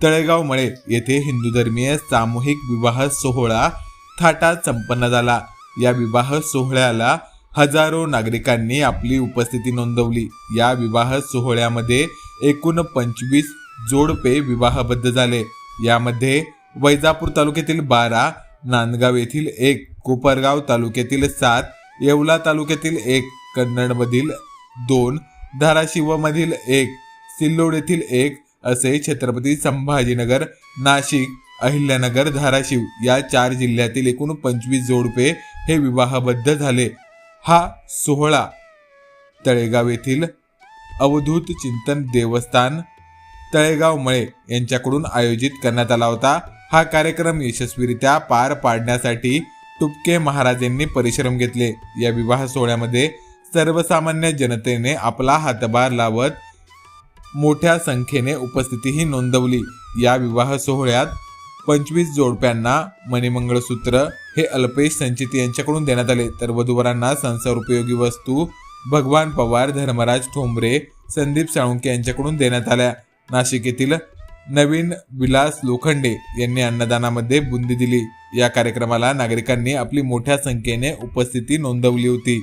तळेगाव मळे येथे हिंदू धर्मीय सामूहिक विवाह सोहळा थाटात संपन्न झाला। या विवाह सोहळ्याला हजारो नागरिकांनी आपली उपस्थिती नोंदवली। या विवाह सोहळ्यामध्ये एकूण 25 जोडपे विवाहबद्ध झाले। यामध्ये वैजापूर तालुक्यातील 12, नांदगाव येथील 1, कोपरगाव तालुक्यातील 7, येवला तालुक्यातील 1, कन्नडमधील 2, धाराशिवमधील 1, सिल्लोड येथील 1 असे छत्रपती संभाजीनगर, नाशिक, अहिल्यानगर, धाराशिव या 4 जिल्ह्यातील एकूण 25 जोडपे हे विवाहबद्ध झाले। हा सोहळा तळेगाव येथील अवधूत चिंतन देवस्थान तळेगाव मळे यांच्याकडून आयोजित करण्यात आला होता। हा कार्यक्रम यशस्वीरित्या पार पाडण्यासाठी तुपके महाराज यांनी परिश्रम घेतले। या विवाह सोहळ्यामध्ये सर्वसामान्य जनतेने आपला हातभार लावत मोठ्या संख्येने उपस्थितीही नोंदवली। या विवाह सोहळ्यात 25 जोडप्यांना मणिमंगळसूत्र हे अल्पेश संचित यांच्याकडून देण्यात आले, तर वधूवरांना संसार उपयोगी वस्तू भगवान पवार, धर्मराज ठोंबरे, संदीप साळुंके यांच्याकडून देण्यात आल्या। नाशिक येथील नवीन विलास लोखंडे यांनी अन्नदानामध्ये बुंदी दिली। या कार्यक्रमाला नागरिकांनी आपली मोठ्या संख्येने उपस्थिती नोंदवली होती।